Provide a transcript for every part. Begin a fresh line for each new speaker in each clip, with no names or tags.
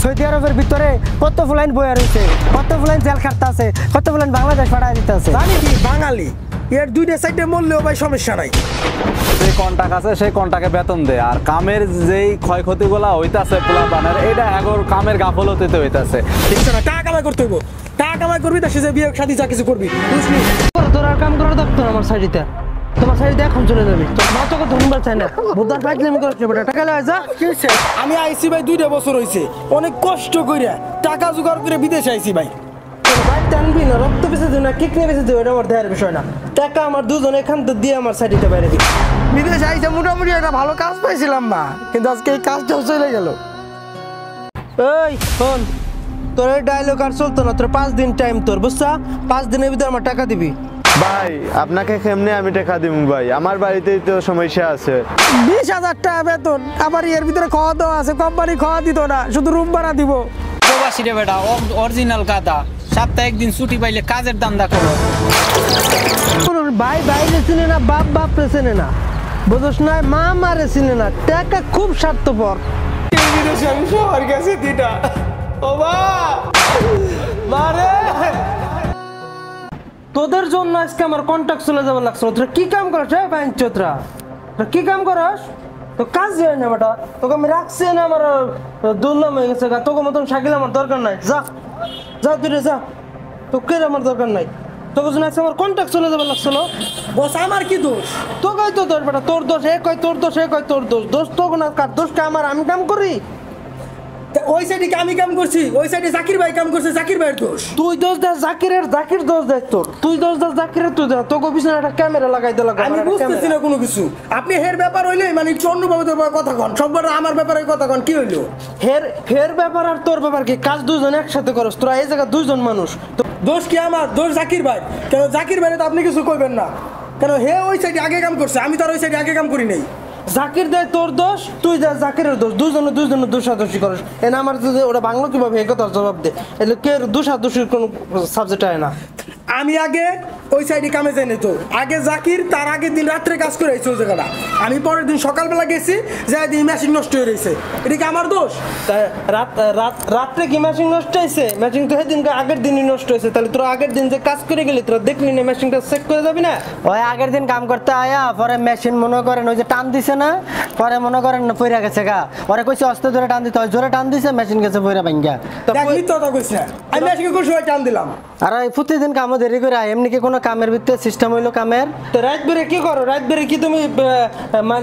Saudi আরবের ভিতরে কত ফুলাইন বইয়া রয়েছে, কত ফুলাইন জেল খাটতে আছে, কত ফুলাইন বাংলাদেশ পাঠায় দিতে আছে।
জানি কি বাঙালি এর দুইটা সাইডে মরলেও ভাই সমস্যা নাই।
যে কন্টাক্ট আছে সেই কন্টাক্টে বেতন দেয়, আর কামের যেই ক্ষয়ক্ষতিগুলা হইতাছে পোলাপানের এটা এখন কামের গাফলতিতে হইতাছে।
ঠিক আছে না, টাকা কামাই করতে হইব, টাকা কামাই করবি তার সাথে বিয়ে শাদী যা কিছু করবি, বুঝলি?
তোর আর কাম করার দরকার আমার সাইডে, তোমার সাইডে এখন চলে যাবি। তোর মা তোকে ধন্যবাদ চাই না, বুদ্ধার ফাইজলামি করছ বেটা, টাকা লয় যা।
কি হইছে? আমি আইছি ভাই 2টা বছর হইছে, অনেক কষ্ট কইরা টাকা জোগাড় করে বিদেশে আইছি ভাই।
ভাই টানবি না, রক্ত বেঁচে দিও না, কিডনি বেঁচে দিও, এটা আমার দেহের বিষয় না। টাকা আমার দুজন এখান তো দিয়ে আমার সাইডে বাইরে দিবি।
বিদেশে আইছে মোটামুটি একটা ভালো কাজ পাইছিলাম না, কিন্তু আজকে এই কাজটাও চলে গেল।
এই শোন, তোর এই ডায়লগ আর চলতো না, তোর 5 দিন টাইম, তোর বুঝছা? 5 দিনের ভিতরে আমার টাকা দিবি।
ভাই আপনাকে কেমনে আমি টাকা দিব ভাই, আমার বাড়িতেই তো সমস্যা আছে।
20,000 টাকা বেতন, আবার এর ভিতরে খাওয়া দাওয়া আছে, কোম্পানি খাওয়া দিত না, শুধু রুম ভাড়া দিব।
প্রবাসী রে বেটা, অরিজিনাল কাদা, সপ্তাহে একদিন ছুটি পাইলে কাজের দান্দা করো।
ভাই বাইরে চিনে না, বাপ বাপ রে চিনে না, বুঝছ না? মা মারে চিনে না, টাকা খুব স্বার্থপর।
আমি সবার কাছে দিটা ও মারে
তোদের জন্য আজকে আমার কন্টাক্ট চলে যাবার লাগছে। তোরা কি কাম করছ চোত্রা, কি কাম করস? তো কাজ যায় না বেটা, তোকে আমি রাখছি না, আমার দুর্লভ হয়ে গেছে, তোকে মতন সাইকেল আমার দরকার নাই। যা যা তুই যা, তোকে আমার দরকার নাই। তোকে জন্য আজকে আমার কন্টাক্ট চলে যাবার লাগছিল।
বস আমার কি দোষ?
তোকেই তো দোষ বেটা, তোর দোষ। এ কয় তোর দোষ, এ কয় তোর দোষ। দোষ তো না, কার দোষটা আমার? আমি কাম করি,
ওই সাইডে আমি কাম করছি, ওই সাইডে জাকির ভাই কাম করছে, জাকির ভাইয়ের দোষ।
তুই দোষ দেস জাকিরের, জাকির দোষ দেস তোর। তুই দোষ দেস জাকিরের, তুই দেস। তোকে পিছনে একটা ক্যামেরা লাগাই দিল।
আমি বুঝতেছি না কোনো কিছু। আপনি হের ব্যাপার হইলে মানে চন্দ্রবাবুদের কথা কন, সববার আমার ব্যাপারে কথা কন, কি হইলো?
হের ব্যাপার আর তোর ব্যাপার কি? কাজ দুজন একসাথে করস তোরা, এই জায়গা দুইজন মানুষ।
দোষ কি আমার? দোষ জাকির ভাই। কেন জাকির ভাইরে তো আপনি কিছু কইবেন না, কেন হে ওই সাইডে আগে কাম করছে, আমি তার ওই সাইডে আগে কাম করি নাই।
জাকির দেয় তোর দোষ, তুই দেয় জাকিরের দোষ, দুজনে দোষাদোষি করিস। এনে আমার যদি ওরা বাংলা কিভাবে এ কথার জবাব দে, এলে কে দোষাদোষির কোনো সাবজেক্ট হয় না।
আমি আগে ওই সাইডে কামে যাই তো, আগে জাকির তার আগের দিন রাত্রে কাজ করে আইছে ওই জায়গাটা। আমি পরের দিন সকালবেলা গেছি, যাই দিন মেশিন নষ্ট হয়ে রয়েছে। এটা কি আমার দোষ?
রাত্রে কি মেশিন নষ্ট হয়েছে? মেশিন তো সেদিন আগের দিনই নষ্ট হয়েছে। তাহলে তোরা আগের দিন যে কাজ করে গেলি, তোরা দেখলি না মেশিনটা চেক করে যাবি না? ওই আগের দিন কাম করতে আয়া পরে মেশিন মনে করেন ওই যে টান দিছে না, পরে মনে করেন পইরা গেছে গা। ওরে কইছে অস্ত্র ধরে টান দিতে, জোরে টান দিছে, মেশিন গেছে পইরা ভাঙ্গা।
দেখলি তো কইছ না, আমি মেশিনকে কোন সময় টান দিলাম?
আর এই প্রতিদিন কামও দেরি করে এমনি কি কোনো কামের ভিতরে সিস্টেম হইলো কামের? তো রাত বেরে কি করো? রাত বেরে কি তুমি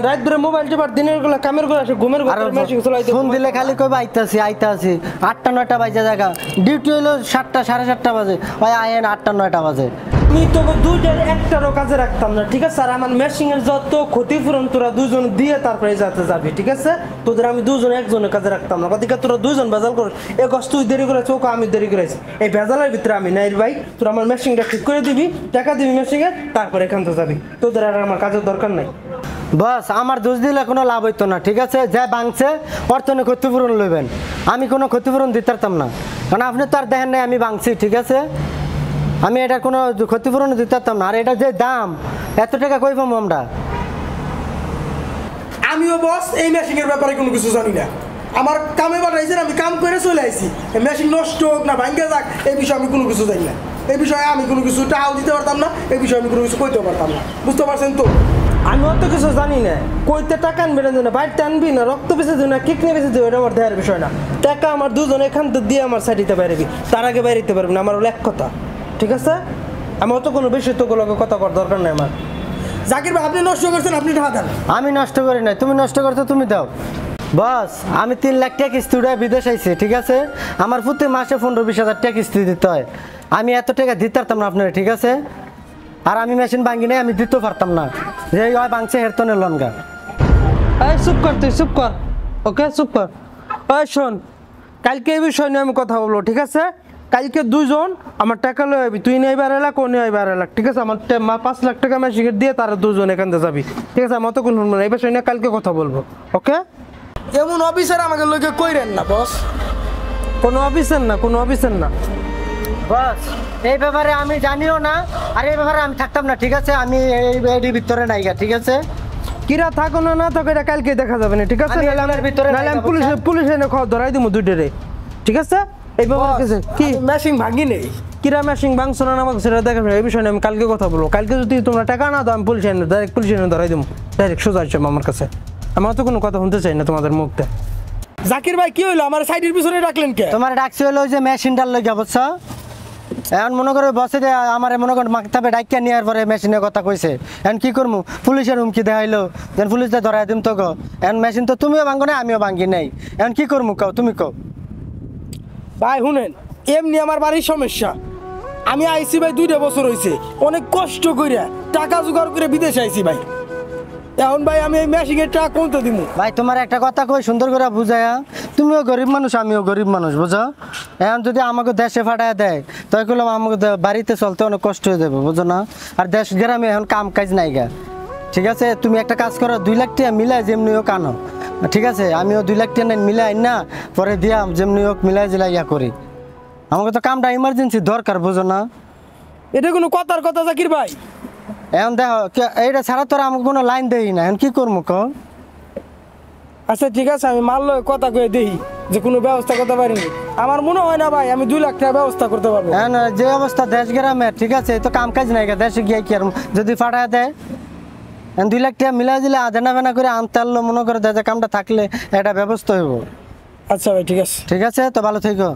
রাত বেরে মোবাইল টিপার, দিনের গুলা কামের করে আসে, ঘুমের ঘরে মেশিন চলাইতে ফোন দিলে খালি কইবা আইতাছি 8টা 9টা বাজে জায়গা, ডিউটি হইলো 7টা 7:30 বাজে, ওই আয়েন 8টা 9টা বাজে। আমি তোকে দুইটার একটারও কাজে রাখতাম না, ঠিক আছে? আর আমার মেশিনের যত ক্ষতিপূরণ তোরা দুজন দিয়ে তারপরে যাতে যাবি, ঠিক আছে? তোদের আমি দুজন একজনের কাজে রাখতাম না। কদিকে তোরা দুজন ভেজাল করিস, এ কষ্ট তুই দেরি করেছ, ওকে আমি দেরি করেছি। এই ভেজালের ভিতরে আমি নাই ভাই। তোরা আমার মেশিনটা ঠিক করে দিবি, টাকা দিবি মেশিনে, তারপরে এখান থেকে যাবি। তোদের আর আমার কাজের দরকার নাই। বাস আমার দোষ দিলে কোনো লাভ হইতো না, ঠিক আছে? যা ভাঙছে অর্থনে ক্ষতিপূরণ লইবেন, আমি কোনো ক্ষতিপূরণ দিতে পারতাম না, কারণ আপনি তো আর দেখেন নাই আমি ভাঙছি, ঠিক আছে? আমি এটা কোনো ক্ষতিপূরণ দিতে পারতাম না। আর এটা যে দাম, এত টাকা কই পাবো আমরা?
আমিও বস এই মেশিনের ব্যাপারে কোনো কিছু জানি না। আমার কামে পাঠাইছেন, আমি কাম করে চলে আইছি। মেশিন নষ্ট হোক না ভাঙ্গে যাক, এই বিষয়ে আমি কোনো কিছু জানি না। এই বিষয়ে আমি কোনো কিছু টাকাও দিতে পারতাম না, এই বিষয়ে আমি কোনো কিছু কইতে পারতাম না, বুঝতে পারছেন তো?
আমি অত কিছু জানি না, কইতে টাকা আনবি না, বাইরটা আনবি না, রক্ত বেঁচে দিবি না, কিডনি বেঁচে দিবি, এটা আমার দেহের বিষয় না। টাকা আমার দুজন এখান তো দিয়ে আমার সাইডে বাইরেবি, তার আগে বাইরে দিতে পারবি না। আমার হলো এক কথা, ঠিক আছে? আমি অত কোনো বেশি তো কথা করার দরকার নেই আমার।
জাকির ভাই আপনি নষ্ট করছেন, আপনি টাকা দেন।
আমি নষ্ট করি নাই, তুমি নষ্ট করছো, তুমি দাও। বস আমি 3 লাখ টাকা কিস্তি উঠে বিদেশ আইছি, ঠিক আছে? আমার প্রতি মাসে 15-20 হাজার টাকা কিস্তি দিতে হয়। আমি এত টাকা দিতে পারতাম না আপনারা, ঠিক আছে? আর আমি মেশিন ভাঙি নাই, আমি দিতেও পারতাম না। যে হয় ভাঙছে হেরতনে লনগা। এই চুপ কর, তুই চুপ কর, ওকে চুপ কর। ওই শোন, কালকে এই বিষয় নিয়ে আমি কথা বলবো, ঠিক আছে? কালকে দুজন আমার টাকা লয়ে যাবি, তুই নেই 12 লাখ, ও নেই 12 লাখ, ঠিক আছে? আমার 5 লাখ টাকা মেশিন দিয়ে তারা দুজন এখান থেকে যাবি, ঠিক আছে? আমার তো কোনো এই বিষয় নিয়ে কালকে কথা বলবো, ওকে?
এমন অফিসার আমাকে লোকে কইরেন না বস।
কোনো অফিসার না, কোনো অফিসার না। বস এই ব্যাপারে আমি জানিও না, আর এই ব্যাপারে আমি থাকতাম না, ঠিক আছে? আমি এই ভিতরে নাইগা, ঠিক আছে?
কিরা থাকো না থাকো এটা কালকে দেখা যাবে না, ঠিক আছে?
আমি এর ভিতরে
নাহলে আমি
নাই,
পুলিশ এনে ধরাই দিব দুইটারে, ঠিক আছে? এই ব্যাপারে কি মেশিন ভাঙি নেই, কিরা মেশিন ভাঙছো না আমাকে সেটা দেখা, এই বিষয়ে আমি কালকে কথা বলবো। কালকে যদি তোমরা টাকা না দাও আমি পুলিশ এনে ধরাই দেবো, ডাইরেক্ট সোজা আসছে আমার কাছে। আমার তো কোনো কথা শুনতে চাই না তোমাদের মুখতে। জাকির ভাই কি হইলো, আমার সাইডের পিছনে রাখলেন কে?
তোমার ডাকছি হলো ওই যে মেশিনটার লইয়া, বুঝছো? এখন মনে করো বসে যে আমার মনে করো মাকতাবে ডাইকা নেওয়ার পরে মেশিনের কথা কইছে, এখন কি করবো? পুলিশের হুমকি দেখাইলো, যেন পুলিশটা ধরাই দিম তো গো। এখন মেশিন তো তুমিও ভাঙ্গো না, আমিও ভাঙ্গি নাই, এখন কি করবো কও, তুমি কও।
ভাই শুনেন, এমনি আমার বাড়ির সমস্যা। আমি আইসি ভাই 2 বছর হয়েছে, অনেক কষ্ট করে টাকা জোগাড় করে বিদেশে আইসি ভাই। এখন ভাই আমি এই মেশিনের টাকা কোনটা দিব?
ভাই তোমার একটা কথা কই সুন্দর করে বুঝায়া, তুমিও গরিব মানুষ আমিও গরিব মানুষ, বুঝো? এখন যদি আমাকে দেশে ফাটায় দেয় তাই করলাম আমাকে বাড়িতে চলতে অনেক কষ্ট হয়ে যাবে, বুঝো না? আর দেশ গ্রামে এখন কাম কাজ নাই গা, ঠিক আছে? তুমি একটা কাজ করো, 2 লাখ টাকা মিলাই যেমনি হোক আনো, ঠিক আছে? আমিও 2 লাখ টাকা মিলাই না পরে দিয়া যেমনি হোক মিলাই জিলাই ইয়া করি। আমাকে তো কামটা ইমার্জেন্সি দরকার, বুঝো না?
এটা কোনো কথার কথা জাকির ভাই?
এখন দেখো এইটা ছাড়া তোরা আমাকে কোনো লাইন দেই না, এখন কি করবো কও?
আচ্ছা ঠিক আছে, আমি মারলো কথা কয়ে দেখি যে কোনো ব্যবস্থা করতে পারিনি। আমার মনে হয় না ভাই আমি 2 লাখ টাকা ব্যবস্থা করতে পারবো।
এখন যে অবস্থা দেশ গ্রামের, ঠিক আছে? তো কাম কাজ নাই গা, দেশে গিয়ে কি আর যদি ফাটায় দেয়, 2 লাখ টাকা মিলাই দিলে আধেনা ফেনা করে আনতে আনলো, মনে করে দেয় যে কামটা থাকলে একটা ব্যবস্থা হইব।
আচ্ছা ভাই ঠিক আছে।
ঠিক আছে, তো ভালো থেকো।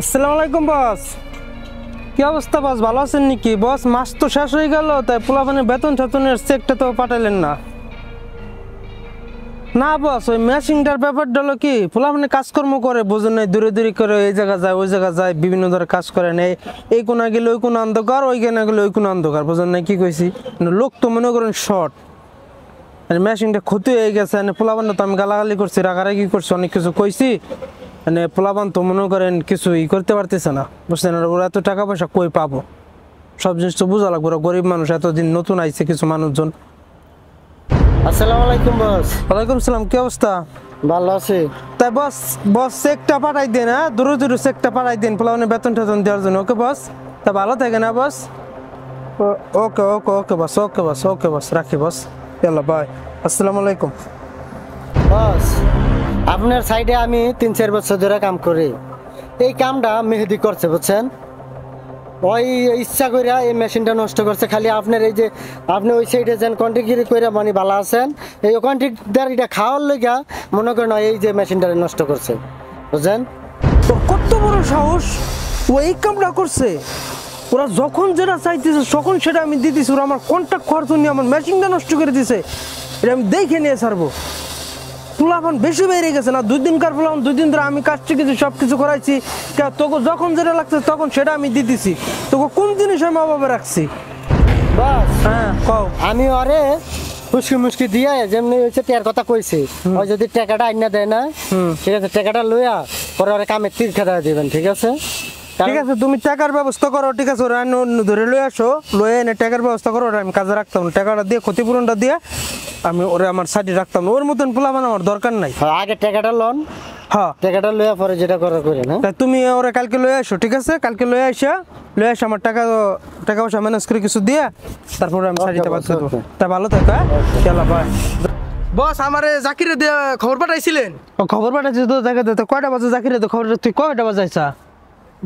আসসালামু আলাইকুম বস। কি অবস্থা বস, ভালো আছেন নাকি? বস মাস তো শেষ হয়ে গেল, তাই পোলাপানের বেতন টেতনের চেকটা তো পাঠাইলেন না। না বস, ওই মেশিনটার ব্যাপারটা হলো কি, পোলাপানে কাজকর্ম করে বোঝেন নাই, দূরে দূরে করে এই জায়গা যায় ওই জায়গা যায়, বিভিন্ন ধরনের কাজ করে নেই। এই কোনা গেলে ওই কোনা অন্ধকার, ওই কোনা গেলে ওই কোনা অন্ধকার, বোঝেন নাই কি কইছি? লোক তো মনে করেন শর্ট, মেশিনটা ক্ষতি হয়ে গেছে। পোলাপান তো আমি গালাগালি করছি, রাগারাগি করছি, অনেক কিছু কইছি। মানে পোলাপান তো মনে করেন কিছু ই করতে পারতেছে না, বুঝছেন? ওরা এত টাকা পয়সা কই পাবো? সব জিনিস তো বোঝা লাগবে, ওরা গরিব মানুষ, এতদিন নতুন আইছে কিছু মানুষজন।
আসসালামু আলাইকুম বস।
ওয়ালাইকুম সালাম, কি অবস্থা?
ভালো আছি।
তাই বস চেকটা পাঠাই দেন, হ্যাঁ দূরে দূরে চেকটা পাঠাই দেন পোলাপানের বেতন টেতন দেওয়ার জন্য। ওকে বস, তা ভালো থাকে না বস? ওকে ওকে ওকে বস, ওকে বস, ওকে বস, রাখি বস, চলো বাই, আসসালামু আলাইকুম।
বস আপনার সাইডে আমি 3-4 বছর ধরে কাম করি, এই কামটা মেহেদি করছে, বুঝছেন? ওই ইচ্ছা করে এই মেশিনটা নষ্ট করছে। খালি আপনার এই যে আপনি ওই সাইডে যেন কন্ট্রাক্টগিরি করে মানে ভালো আছেন, এই কন্ট্রাক্টদার এটা খাওয়ার লেগা মনে করেন এই যে মেশিনটা নষ্ট করছে, বুঝছেন?
তোর কত বড় সাহস, ও এই কামটা করছে? ওরা যখন যেটা চাইতেছে তখন সেটা আমি দিতেছি, ওরা আমার কন্ট্রাক্ট খরচ নিয়ে আমার মেশিনটা নষ্ট করে দিছে, এটা আমি দেখে নিয়ে ছাড়বো। পোলাপান বেশি বেড়ে গেছে না? 2 দিনকার পোলাপান 2 দিন ধরে আমি কাজ শিখেছি, সব কিছু করাইছি, তোকে যখন যেটা লাগছে তখন সেটা আমি দিতেছি, তোকে কোন জিনিস আমি অভাবে রাখছি?
বাস
হ্যাঁ কও।
আমি ওরে মুশকি মুশকি দিয়ে যেমনি হচ্ছে টের কথা কইছি, ওই যদি টাকাটা আইনা দেয় না, ঠিক আছে? টাকাটা লইয়া পরে ওরে কামের তীর খেদা দিবেন, ঠিক আছে?
ঠিক আছে, তুমি টাকার ব্যবস্থা করো, ঠিক আছে? ওরা ধরে লয়ে আসো, লয়ে এনে টাকার ব্যবস্থা করো, ওরা আমি কাজে রাখতাম না। টাকাটা দিয়ে ক্ষতিপূরণটা দিয়ে আমি ওরা আমার সাইডে রাখতাম না, ওর মতন পোলাপান আমার দরকার নাই।
আগে টাকাটা লন,
হ্যাঁ
টাকাটা লইয়া পরে যেটা করা করে না।
তা তুমি ওরা কালকে লয়ে আসো, ঠিক আছে? কালকে লয়ে আসো আমার টাকা পয়সা ম্যানেজ করে কিছু দিয়ে তারপরে আমি শাড়িটা বাদ দেবো। তা ভালো থাকো, হ্যাঁ চলো বাই। বস আমারে জাকিরে দিয়ে খবর পাঠাইছিলেন? খবর পাঠাইছি তো, দেখা তো কয়টা বাজে জাকিরে তো খবর, তুই কয়টা বাজাইছা?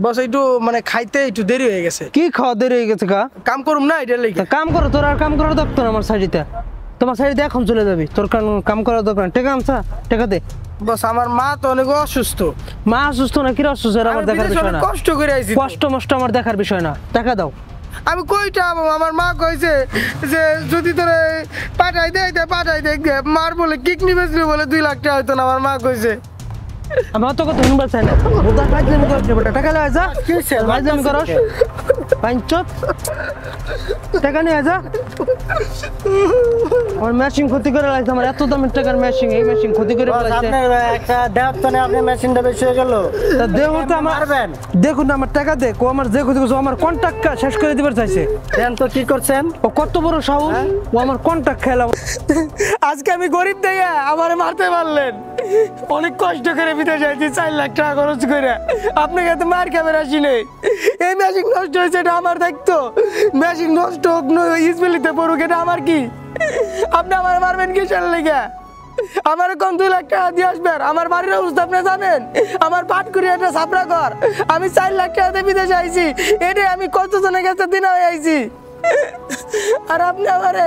বস একটু মানে খাইতে একটু দেরি হয়ে গেছে। কি খাওয়া দেরি হয়ে গেছে? কাম করুম না, এটা লেগে কাম করো। তোর আর কাম করার দরকার আমার শাড়িতে, তোমার শাড়িতে এখন চলে যাবি, তোর কাম করার দরকার। টাকা আমছা, টাকা দে। বস আমার মা তো অনেক অসুস্থ। মা অসুস্থ না? কি অসুস্থ? আমার দেখার বিষয় না, কষ্ট করে আইছি, কষ্ট মষ্ট আমার দেখার বিষয় না, টাকা দাও। আমি কইটা আমার মা কইছে যে যদি তোরে পাঠাই দেয় মার বলে কিডনি বেচবে বলে 2 লাখ টাকা হইতো না, আমার মা কইছে। আমার তো কথা শুনবার চাই না, বুদা ফাইজলামি করছে বেটা, টাকা লয়ে যা। কি হইছে? ফাইজলামি করস পাঁচত টাকা নিয়ে যা।
আমার মেশিন ক্ষতি করে লাগছে, আমার এত দামের টাকার মেশিন, এই মেশিন ক্ষতি করে লাগছে।
আপনার একটা দেওয়ার তো নেই, আপনার মেশিনটা বেশি হয়ে গেল।
দেখুন তো আমার, দেখুন না আমার টাকা দেখ, ও আমার যে ক্ষতি করছে, ও আমার কন্ট্রাক্ট শেষ করে দিবার চাইছে।
দেন তো কি করছেন?
ও কত বড় সাহস, ও আমার কন্ট্রাক্ট খেলাম।
আজকে আমি গরিব দেখে আমারে মারতে পারলেন। অনেক কষ্ট করে বিদেশ যাইছি, 4 লাখ টাকা খরচ করে, আপনাকে এত মার ক্যামেরা আসি নেই। এই মেশিন নষ্ট হয়েছে, এটা আমার দেখতো। মেশিন নষ্ট হোক ইসবেলিতে পড়ুক, এটা আমার কি? আপনি আমার মারবেন কিসের লেগে? আমার কোন 2 লাখ টাকা দিয়ে আসবেন? আমার বাড়ির অবস্থা আপনি জানেন? আমার পাট করি একটা ছাপড়া ঘর, আমি 4 লাখ টাকাতে বিদেশে আইছি, এটাই আমি কত জনের কাছে দিন হয়ে আইছি। আর আপনি আমারে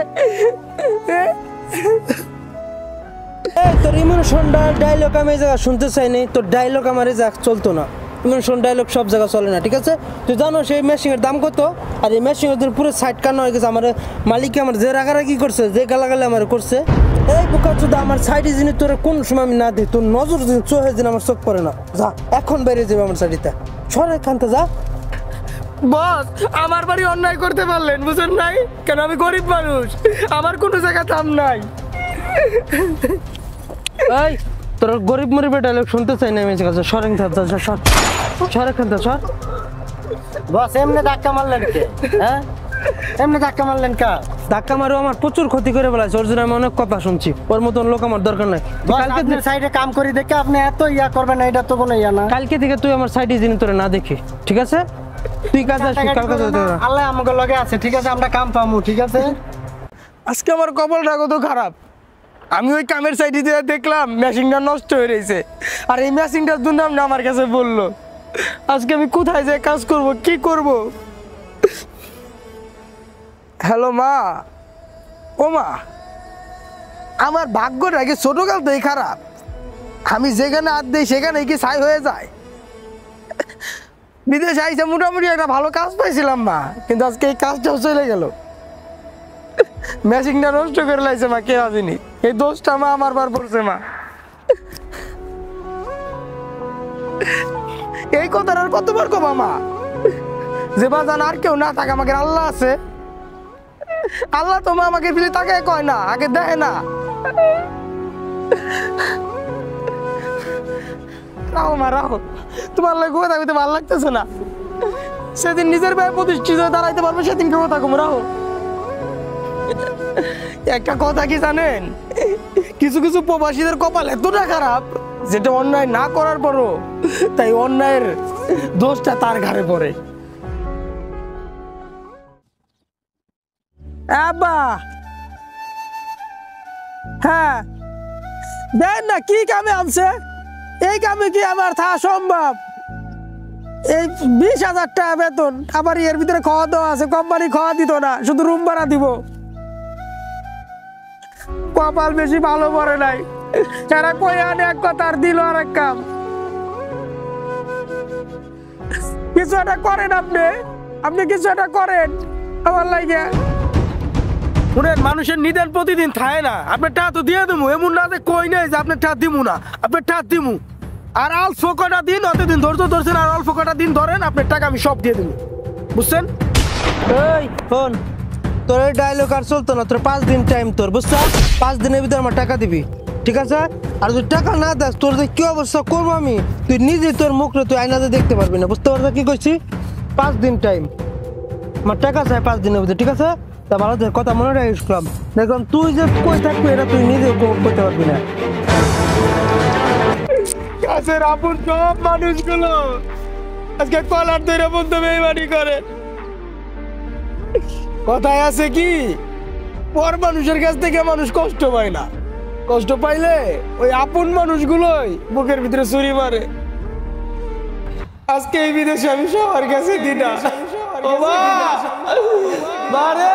তোর ইমোশন ডায়লগ আমি এই জায়গা শুনতে চাইনি, তোর ডায়লগ আমার এই জায়গা চলতো না। ইমোশন ডায়লগ সব জায়গা চলে না, ঠিক আছে? তুই জানো সেই মেশিনের দাম কত? আর এই মেশিনের পুরো সাইড কান্ন হয়ে গেছে। আমার মালিক আমার যে রাগারাগি করছে, যে গালাগালি আমার করছে, এই বোকা চোদা আমার সাইডে জিনিস তোর কোন সময় আমি না দিই, তোর নজর চোখে দিন আমার চোখ পড়ে না। যা এখন বেরিয়ে যাবে আমার সাইডিতে, সরে খানতে যা।
বস, আমার বাড়ি অন্যায় করতে পারলেন, বুঝেন নাই কেন? আমি গরিব মানুষ, আমার কোনো জায়গা দাম নাই।
এই তোর গরিব মরিবের ডায়লগ শুনতে চাই না আমি, সরেন থাকতে সরে খানতে সর।
বস এমনি ধাক্কা মারলেন কে? হ্যাঁ, এমনি ধাক্কা মারলেন কা?
ধাক্কা মারো আমার প্রচুর ক্ষতি করে ফেলাছে, ওর জন্য আমি অনেক কথা শুনছি। ওর মতন লোক আমার দরকার নাই।
কালকে সাইডে কাম করি দেখে আপনি এত ইয়া করবেন না, এটা তো কোনো ইয়া না।
কালকে থেকে তুই আমার সাইডে যিনি তোরে না দেখি, ঠিক আছে? তুই কাজ আসবি, কালকে
আল্লাহ আমাকে লগে আছে, ঠিক আছে? আমরা কাম পামু, ঠিক আছে?
আজকে আমার কপালটা কত খারাপ। আমি ওই কামের সাইডে দিয়ে দেখলাম মেশিনটা নষ্ট হয়ে রয়েছে, আর এই মেশিনটার দুর্নাম না আমার কাছে বললো। আজকে আমি কোথায় যাই কাজ করব, কি করব? হ্যালো মা, ও মা, আমার ভাগ্যটা কি ছোটকাল থেকে খারাপ? আমি যেখানে হাত দিই সেখানে কি ছাই হয়ে যায়? বিদেশে আইসে মোটামুটি একটা ভালো কাজ পাইছিলাম মা, কিন্তু আজকে এই কাজটাও চলে গেল। মেশিনটা নষ্ট করে লাইছে মা, কে আসেনি, এই দোষটা মা আমার বার পড়ছে মা। এই কথাটা আর কতবার কবা মা? যে বাজান আর কেউ না থাকে, আমাকে আল্লাহ আছে। আল্লাহ তো মা আমাকে ফিরে তাকে কয় না, আগে দেয় না। রাহো মা রাহো, তোমার লাগে কথা কইতে ভালো লাগতেছে না। সেদিন নিজের ভাই প্রতিষ্ঠিত দাঁড়াইতে পারবে, সেদিন কেউ থাকুম। রাহো। একটা কথা কি জানেন, কিছু কিছু প্রবাসীদের কপাল এতটা খারাপ, যেটা অন্যায় না করার পরও তাই অন্যায়ের দোষটা তার ঘাড়ে পড়ে। আব্বা, হ্যাঁ দেন না, কি কামে আনছে? এই কামে কি আমার থাকা সম্ভব? এই 20,000 টাকা বেতন, আবার এর ভিতরে খাওয়া দাওয়া আছে, কোম্পানি খাওয়া দিত না, শুধু রুম ভাড়া দিব। কপাল বেশি ভালো পড়ে নাই, যারা কই আনে এক কথা আর দিল আর এক কাম। কিছু একটা করেন আপনি কিছু একটা করেন আমার লাগে। শুনেন, মানুষের নিদান প্রতিদিন থাকে না। আপনার টাকা তো দিয়ে দেবো, এমন না যে কই নেই যে আপনার টাকা দিমু না, আপনার টাকা দিমু। আর অল্প কটা দিন, অতদিন ধৈর্য ধরছেন, আর অল্প কটা দিন ধরেন, আপনার টাকা আমি সব দিয়ে দেবো, বুঝছেন?
এই শোন, তোর এই ডায়লগ আর চলতো না। তোর 5 দিন টাইম, তোর বুঝছো? 5 দিনের ভিতরে আমার টাকা দিবি, ঠিক আছে? আর তুই টাকা না দেস, তোর যে কি অবস্থা করবো আমি, তুই নিজে তোর মুখরে তুই আয়নাতে দেখতে পারবি না, বুঝতে পারবে? কি কইছি? 5 দিন টাইম, আমার টাকা চাই 5 দিনের ভিতরে, ঠিক আছে? তা ভালো তোর কথা মনে রাখিস। দেখলাম তুই যে কই থাকবি, এটা তুই নিজে করতে পারবি না।
কাছের আপন সব মানুষগুলো আজকে কলার ধরে বন্ধু বেইমানি করে। কথায় আছে কি, পর মানুষের কাছ থেকে মানুষ কষ্ট পায় না, কষ্ট পাইলে ওই আপন মানুষগুলোই বুকের ভিতরে ছুরি মারে। আজকে এই বিদেশে আমি সবার কাছে দিনা। ও মা, মারে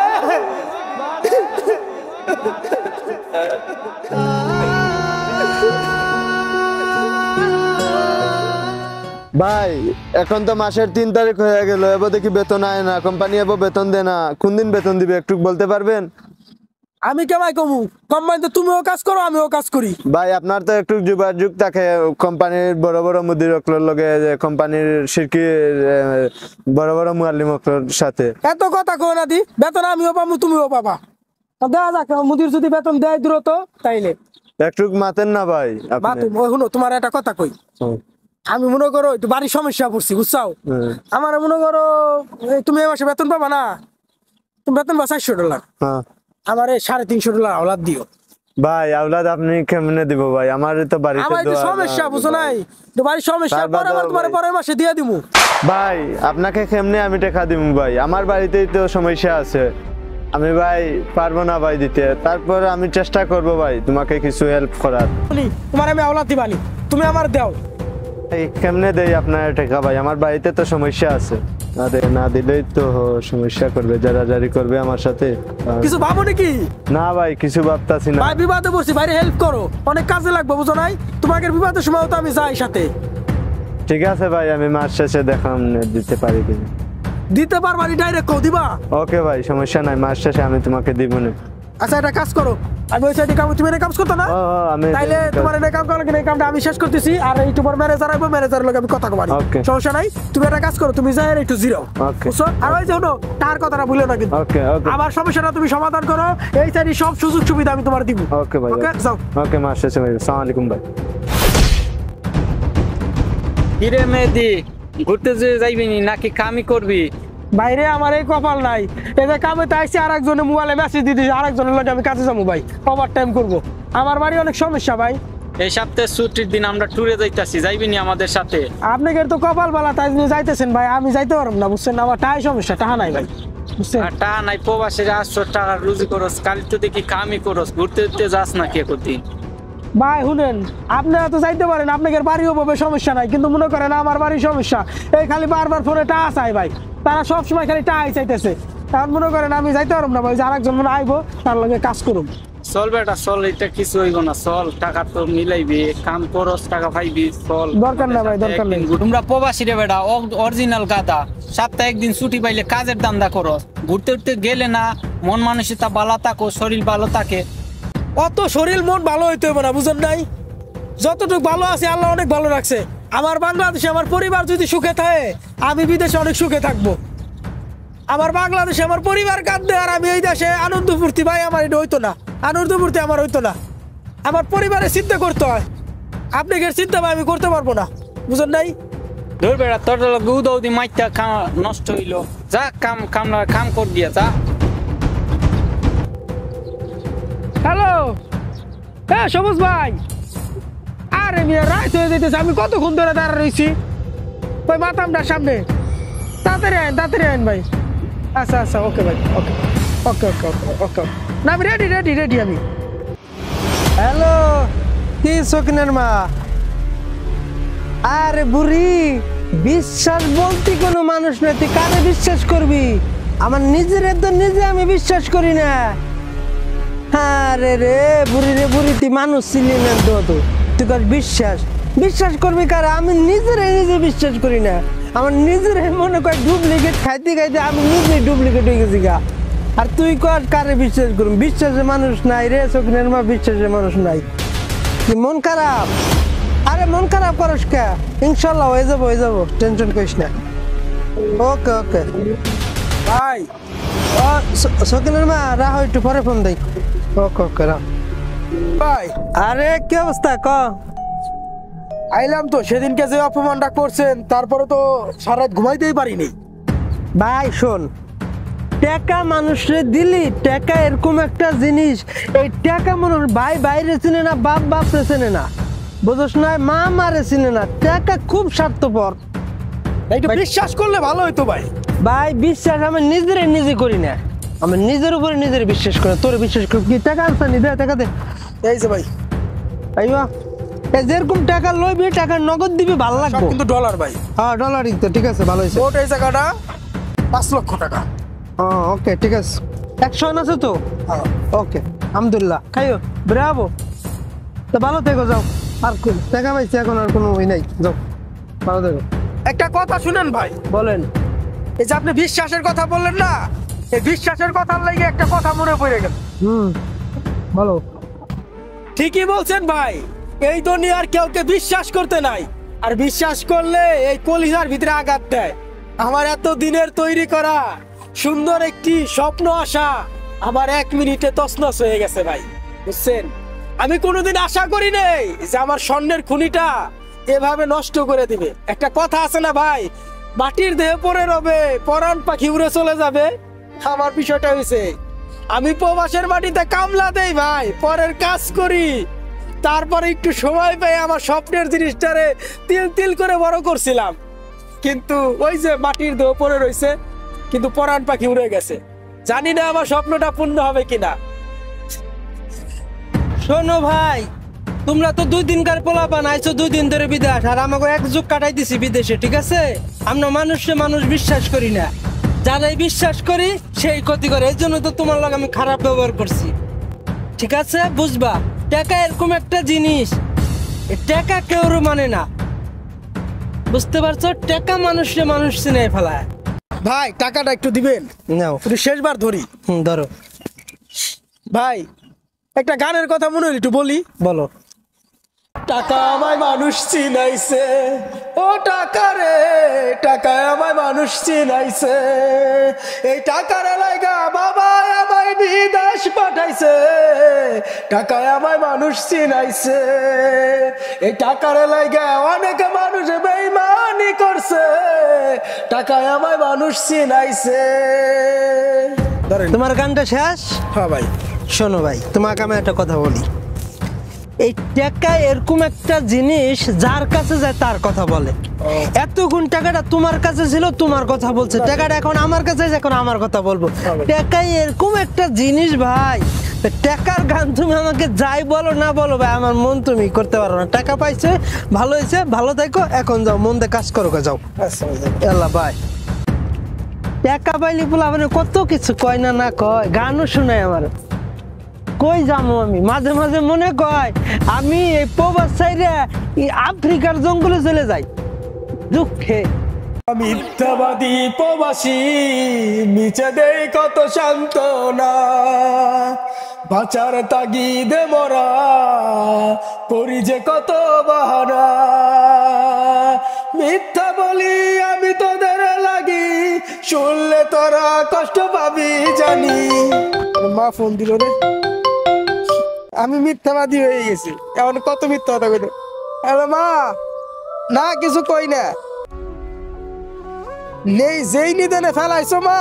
ভাই এখন তো মাসের 3 তারিখ হয়ে গেল, এবার দেখি বেতন আয় না, কোম্পানি এবার বেতন দেয় না। কোন দিন বেতন দিবে একটু বলতে পারবেন?
আমি কেমাই কমু? কোম্পানিতে তুমিও কাজ করো, আমিও কাজ করি।
ভাই আপনার তো একটু যোগাযোগ থাকে কোম্পানির বড় বড় মুদিরকলোর লগে, কোম্পানির শিরকি বড় বড় মুআল্লিমকলোর সাথে।
এত কথা কো না দি, বেতন আমিও পাবো তুমিও পাবা। দেওয়া যাক, মুদির যদি বেতন দেয় দ্রুত তাইলে
একটু মাতেন না ভাই
বা
আপনি।
তুমি শুনো, তোমার একটা কথা কই। আমি মনে করো একটু বাড়ির সমস্যা পড়ছি, বুঝছাও? আমার মনে করো এই তুমি এই মাসে বেতন পাবা না, তুমি বেতন পাবা $400,
হ্যাঁ
আমার $350 আওলাদ দিও।
ভাই আওলাদ আপনি কেমনে দিব ভাই? আমার তো বাড়িতে
আমার একটু
দোয়া-
সমস্যা, বুঝছো নাই? তো বাড়ির সমস্যা
তার
পরে
বাদে
আবার তোমার
ভাই।
পরের মাসে দিয়ে দিমু।
ভাই আপনাকে কেমনে আমি টাকা দিব ভাই? আমার বাড়িতেই তো সমস্যা আছে, আমি ভাই পারবো না ভাই দিতে। তারপর আমি চেষ্টা করব ভাই তোমাকে কিছু হেল্প করার।
তোমার আমি আওলাদ দিবানি, তুমি আমার দাও।
এই কেমনে দেই আপনার টাকা ভাই? আমার বাড়িতে তো সমস্যা আছে, না দিলেই তো সমস্যা করবে, জারি করবে আমার সাথে।
কিছু ভাবো নাকি?
না ভাই কিছু ভাবতাছি না।
ভাই বিবাদে বসছি, বাইরে হেল্প করো, অনেক কাজে লাগবে, বুঝো নাই? তোমাকে বিবাদের সময় তো আমি যাই সাথে।
ঠিক আছে ভাই, আমি মাস শেষে দেখাম দিতে পারি কিনা।
দিতে পারবানি, ডাইরেক্ট কও দিবা।
ওকে ভাই সমস্যা নাই, মাস শেষে আমি তোমাকে দিব না।
আচ্ছা একটা কাজ করো, আমি ওই সাইডে কাম, তুমি এটা কাজ করতো না?
আমি
তাইলে তোমার এটা কাম করো, এই কামটা আমি শেষ করতেছি, আর এই তোমার ম্যানেজার আইবো, ম্যানেজারের লগে আমি কথা কবানি,
Okay.
সমস্যা নাই। তুমি একটা কাজ করো, তুমি যাই একটু জিরাও,
Okay.
বুঝছো? আর ওই যে শোনো, তার কথাটা ভুলো না কিন্তু।
ওকে ওকে
আমার সমস্যাটা তুমি সমাধান করো, এই সাইডে সব সুযোগ সুবিধা আমি তোমার দিব।
ওকে ভাই
ওকে যাও।
ওকে মাস শেষে ভাই। আসসালামু আলাইকুম ভাই।
কিরে মেহেদি, ঘুরতে যে যাইবি নি নাকি কামই করবি?
বাইরে আমার এই কপাল নাই, এদের কামে তাইছি আর একজনের মোবাইলে মেসেজ দিয়ে দিয়েছি, আর একজনের লগে আমি কাজে যাবো ভাই, ওভার টাইম করবো। আমার বাড়ি অনেক সমস্যা ভাই।
এই সপ্তাহে ছুটির দিন আমরা ট্যুরে যাইতাছি, যাইবি নি আমাদের সাথে?
আপনাদের তো কপাল বালা, তাই জন্য যাইতেছেন ভাই, আমি যাইতে পারব না, বুঝছেন? আমার টাই সমস্যা, টাহা নাই ভাই, বুঝছেন?
আর টাকা নাই, প্রবাসীরা 800 টাকা রুজি করস, কালি তো দেখি কামই করস, ঘুরতে ঘুরতে যাস নাকি একদিন?
ভাই শুনেন, আপনারা তো যাইতে পারেন, আপনাদের বাড়িও পাবে, সমস্যা নাই, কিন্তু মনে করেন আমার বাড়ির সমস্যা, এই খালি বারবার ফোনে টাকা চাই ভাই, তারা সব সময় খালি টাকাই চাইতেছে। এখন মনে করেন আমি যাইতে পারব না ভাই, যে আরেকজন মনে আইবো, তার লগে কাজ করুন।
চল বেটা চল, এটা কিছু হইব না, চল টাকা তো মিলাইবি, কাম করস টাকা পাইবি, চল।
দরকার না ভাই, দরকার নেই।
তোমরা প্রবাসী রে বেটা, অরিজিনাল গাদা, সপ্তাহে একদিন ছুটি পাইলে কাজের দান্দা করস, ঘুরতে ঘুরতে গেলে না মন মানসিকতা ভালো থাকো, শরীর ভালো থাকে।
অত শরীর মন ভালো হইতে হবে না, বুঝেন নাই? যতটুকু ভালো আছে আল্লাহ অনেক ভালো রাখছে। আমার বাংলাদেশে আমার পরিবার যদি সুখে থাকে, আমি বিদেশে অনেক সুখে থাকবো। আমার বাংলাদেশে আমার পরিবার কাঁদবে, আর আমি এই দেশে আনন্দ ফুর্তি, ভাই আমার এটা হইতো না, আনন্দ ফুর্তি আমার হইতো না। আমার পরিবারের চিন্তা করতে হয়, আপনাকে চিন্তা ভাই আমি করতে পারবো না, বুঝেন নাই?
ধর বেড়া, তোর উদি মাইটা নষ্ট হইলো, যা কাম কর দিয়া যা।
হ্যালো, হ্যাঁ সবুজ ভাই, আরে মিয়া রাইত হয়ে যেতেছে, আমি কতক্ষণ ধরে দাঁড়া রয়েছি ওই মাতামটার সামনে। তাড়াতাড়ি আইন ভাই। আচ্ছা আচ্ছা, ওকে ভাই, ওকে ওকে ওকে ওকে ওকে না, আমি রেডি রেডি রেডি আমি।
হ্যালো, কি সকিনের মা? আরে বুড়ি, বিশ্বাস বলতে কোনো মানুষ নেই, তুই কারে বিশ্বাস করবি? আমার নিজের তো নিজে আমি বিশ্বাস করি না। আরে রে বুড়ি, রে বুড়ি, তুই মানুষ ছিলি না তো, তুই কর বিশ্বাস করবি কারে? আমি নিজের নিজে বিশ্বাস করি না, আমার নিজের মনে কর ডুপ্লিকেট খাইতে খাইতে আমি নিজে ডুপ্লিকেট হয়ে গেছি গা। আর তুই কর কারে বিশ্বাস করবি? বিশ্বাসের মানুষ নাই রে সকিনের মা, বিশ্বাসের মানুষ নাই। কি মন খারাপ? আরে মন খারাপ করস কে? ইনশাল্লাহ হয়ে যাবো, টেনশন করিস না। ওকে ওকে
ভাই
সকিনের মা, রাহ একটু পরে ফোন দেই। ওকে ওকে রাহ।
ভাই
আরে কি অবস্থা ক?
আইলাম তো, সেদিনকে যে অপমানটা করছেন, তারপরে তো সারা রাত ঘুমাইতেই পারিনি।
ভাই শোন, টাকা মানুষরে দিলি, টাকা এরকম একটা জিনিস, এই টাকা মানুষ ভাই বাইরে চিনে না, বাপ বাপরে চিনে না, বুঝছ না? মা মারে চিনে না। টাকা খুব স্বার্থপর।
একটু বিশ্বাস করলে ভালো হইতো ভাই।
ভাই বিশ্বাস আমি নিজে করি না, আমি নিজের উপরে নিজের বিশ্বাস করি। তোর বিশ্বাস করি কি? টাকা আনছা নি, দে টাকা দে।
এই যে ভাই,
আইবা যেরকম টাকা লইবি, টাকা নগদ দিবি, ভালো
সব
লাগবে।
কিন্তু ডলার ভাই।
হ্যাঁ ডলারই তো, ঠিক আছে, ভালো হয়েছে।
মোট এই জায়গাটা 5 লক্ষ টাকা।
হ্যাঁ ওকে ঠিক আছে, 100 আছে তো?
হ্যাঁ।
ওকে আলহামদুলিল্লাহ, খাইও, ব্রাভো। তো ভালো থেকো, যাও। আর টাকা পাইছি, এখন আর কোনো ওই নাই, যাও ভালো থেকো।
একটা কথা শুনেন ভাই,
বলেন।
এই যে আপনি বিশ্বাসের কথা বললেন না, এই বিশ্বাসের কথার লাগে একটা কথা মনে পড়ে গেল।
বলো।
ঠিকই বলছেন ভাই, এই দুনিয়ার কেউকে বিশ্বাস করতে নাই, আর বিশ্বাস করলে এই কলিজার ভিতরে আঘাত দেয়। আমার এত দিনের তৈরি করা সুন্দর একটি স্বপ্ন আশা আমার 1 মিনিটে তছনছ হয়ে গেছে ভাই, বুঝছেন? আমি কোনোদিন আশা করি নাই যে আমার স্বর্ণের খুনিটা এভাবে নষ্ট করে দিবে। একটা কথা আছে না ভাই, মাটির দেহে পড়ে রবে, পরাণ পাখি উড়ে চলে যাবে। আমার বিষয়টা হয়েছে, আমি প্রবাসের মাটিতে কামলা দেই ভাই, পরের কাজ করি, তারপরে একটু সময় পেয়ে আমার স্বপ্নের জিনিসটারে তিল তিল করে বড় করছিলাম। কিন্তু ওই যে মাটির দেহ পড়ে রয়েছে, কিন্তু পরাণ পাখি উড়ে গেছে। জানি না আমার স্বপ্নটা পূর্ণ হবে কিনা।
শোনো ভাই, তোমরা তো 2 দিনকার পোলাপান আইছো, 2 দিন ধরে বিদেশ, আর আমাকে 1 যুগ কাটাই দিছি বিদেশে, ঠিক আছে? আমরা মানুষ বিশ্বাস করি না, যারাই বিশ্বাস করি সেই ক্ষতি করে। এই জন্য তো তোমার লগে আমি খারাপ ব্যবহার করছি, ঠিক আছে? বুঝবা, টাকা এরকম একটা জিনিস, টাকা কেউ মানে না, বুঝতে পারছো? টাকা মানুষ চিনে ফেলায়।
ভাই টাকাটা একটু দিবেন,
নাও,
একটু শেষবার ধরি।
ধরো
ভাই একটা গানের কথা মনে হলো, একটু বলি।
বলো।
টাকা আমায় মানুষ চিনাইছে, ও টাকা রে, টাকায় আমায় মানুষ চিনাইছে, এই টাকার লাইগা বাবা আমায় বিদেশ পাঠাইছে, টাকায় আমায় মানুষ চিনাইছে, এই টাকার লাইগা অনেক মানুষ বেঈমানি করছে, টাকায় আমায় মানুষ চিনাইছে।
তোমার গানটা শেষ?
হ্যাঁ ভাই।
শোনো ভাই, তোমাকে আমি একটা কথা বলি, এই টাকা এরকম একটা জিনিস যার কাছে যায় তার কথা বলে। এতক্ষণ টাকাটা তোমার কাছে ছিল, তোমার কথা বলছে, টাকাটা এখন আমার কাছে আছে, এখন আমার কথা বলবো। টাকাই এরকম একটা জিনিস ভাই, টাকার গান তুমি আমাকে যাই বলো না বলো ভাই, আমার মন তুমি করতে পারো না। টাকা পাইছে, ভালো হয়েছে, ভালো থাকো, এখন যাও, মন দিয়ে কাজ করো, যাও। আল্লাহ ভাই, টাকা পাইলি বলে মানে কত কিছু কয় না, না কয়, গানও শোনায় আমার। কই যাবো আমি, মাঝে মাঝে মনে কয় আমি এই প্রবাস সাইডে আফ্রিকার জঙ্গলে চলে যাই, দুঃখে।
মিথ্যাবাদী প্রবাসী নিচে দেই কত সান্ত্বনা, বাঁচার তাগিদে মরা করি যে কত বাহানা, মিথ্যা বলি আমি তোদের লাগি, শুনলে তোরা কষ্ট পাবি জানি। মা ফোন দিল রে, আমি মিথ্যাবাদী হয়ে গেছি, এখন কত মিথ্যা কথা কইল। হ্যালো মা, না কিছু কই না, নেই যেই নিদেনে ফেলাইছো মা,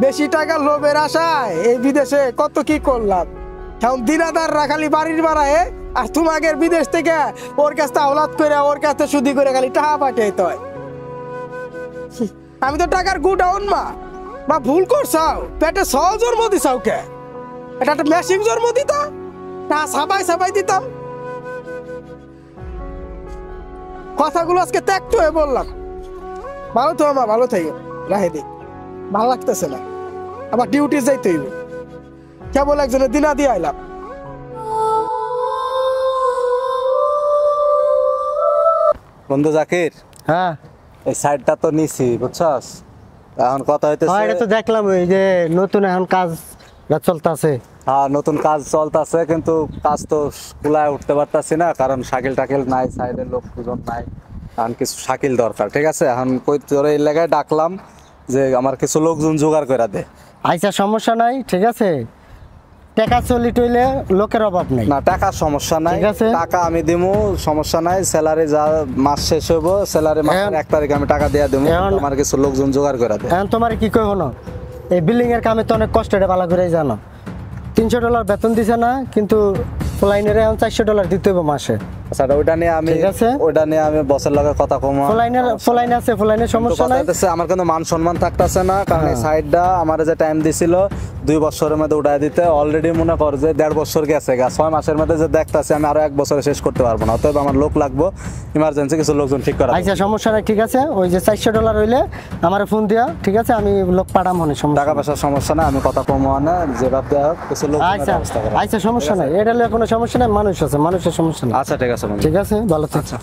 বেশি টাকা লোভের আশায় এই বিদেশে কত কি করলাম, এখন দিনাদাররা খালি বাড়ির বাড়ায়, আর তোমাকে বিদেশ থেকে ওর কাছে আওলাদ করে, ওর কাছে সুদি করে খালি টাকা পাঠাইতে হয়। আমি তো টাকার গুডাউন মা, মা ভুল করছাও, পেটে সহজ জন্ম দিছাও কে, এটা একটা মেশিন জন্ম দিতা, তা সাবাই সাবাই দিতাম। কথাগুলো আজকে ত্যাগত হয়ে বললাম। ভালো তো মা, ভালো থাকি, রাহে দিক, ভালো লাগতেছে না, আবার ডিউটি যাইতে হইব, কেবল একজনের দিনা দিয়ে আইলাম।
বন্ধু জাকির,
হ্যাঁ
এই সাইডটা তো নিছি, বুঝছস? এখন কথা হইতেছে,
এটা তো দেখলাম ওই যে নতুন এখন কাজ চলতেছে।
হ্যাঁ, নতুন কাজ চলতেছে, কিন্তু কাজ তো কুলায় উঠতে পারতাছি না, কারণ শাকিল টাকিল নাই, সাইডের লোক দুজন নাই, এখন কিছু শাকিল দরকার, ঠিক আছে? এখন কই তোর এই জায়গায় ডাকলাম যে আমার কিছু লোকজন জোগাড় করে দে।
আচ্ছা সমস্যা নাই, ঠিক আছে, টাকা চলি টইলে লোকের অভাব নেই।
না, টাকার সমস্যা নাই,
ঠিক আছে।
টাকা আমি দিমু, সমস্যা নাই, স্যালারি যা মাস শেষ হইব, স্যালারি মাসের 1 তারিখে আমি টাকা দিয়ে দেবো, আমার কিছু লোকজন জোগাড় করে দে।
এখন তোমার কি কই হলো, এই বিল্ডিং এর কামে তো অনেক কষ্ট, এটা ভালো করে জানো। $300 বেতন দিছে না, কিন্তু ফ্লাইনের এখন $400 দিতে হবে মাসে।
আচ্ছা, ওইটা নিয়ে আমি,
ঠিক আছে,
ওইটা নিয়ে আমি বসের লগে কথা কমা।
ফ্লাইন আছে, ফ্লাইনের সমস্যা নাই।
আমার কিন্তু মান সম্মান থাকতেছে না, কারণ এই সাইডটা আমার যে টাইম দিছিল 2 বছরের মধ্যে উঠাই দিতে, অলরেডি মনে কর যে 1.5 বছর গেছে, 6 মাসের মধ্যে যে দেখতেছি আমি আরো 1 বছরে শেষ করতে পারবো না, অতএব আমার লোক লাগবো, ইমার্জেন্সি কিছু লোকজন ঠিক করা।
আচ্ছা সমস্যা নাই, ঠিক আছে, ওই যে $400 হইলে আমার ফোন দিয়া, ঠিক আছে, আমি লোক পাঠাম, মনে সমস্যা
টাকা পয়সার সমস্যা না, আমি কথা কমা না, যেভাবে দেওয়া হোক কিছু লোক।
আচ্ছা আচ্ছা সমস্যা নাই, এটা হলে কোনো সমস্যা নাই, মানুষ আছে, মানুষের সমস্যা নেই।
আচ্ছা ঠিক আছে,
ঠিক আছে, ভালো থাকছে।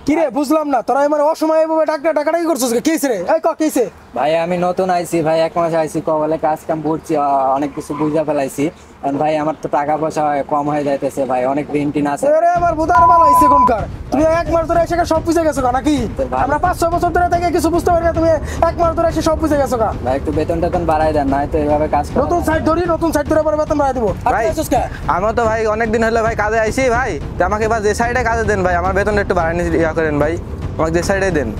কিরে বুঝলাম না, তোরা আমার অসময়ে এভাবে টাকাটাই করছিস, কেছে রে, এই ক কেছে
ভাই আমি নতুন আইছি ভাই, 1 মাস আইছি, কবলে কাজ কাম করছি, অনেক কিছু বুঝা ফেলাইছি। কারণ ভাই আমার তো টাকা পয়সা কম হয়ে যাইতেছে ভাই, অনেক ঋণ টিন আছে।
আরে আমার বুদার ভালো হইছে কোনকার, তুমি 1 মাস ধরে এসে সব বুঝে গেছো নাকি? আমরা 5-6 বছর ধরে থেকে কিছু বুঝতে পারি না, তুমি 1 মাস ধরে এসে সব বুঝে গেছো কা?
ভাই একটু বেতন টেতন বাড়াই দেন, নাই তো এইভাবে কাজ করা
নতুন সাইট ধরি, নতুন সাইট ধরে পরে বেতন বাড়াই দিব।
ভাই আমার তো ভাই অনেকদিন হলো ভাই কাজে আইছি ভাই, তো আমাকে এবার যে সাইডে কাজে দেন ভাই, আমার বেতনটা একটু বাড়াই ইয়া করেন ভাই, আমাকে যে সাইডে দেন।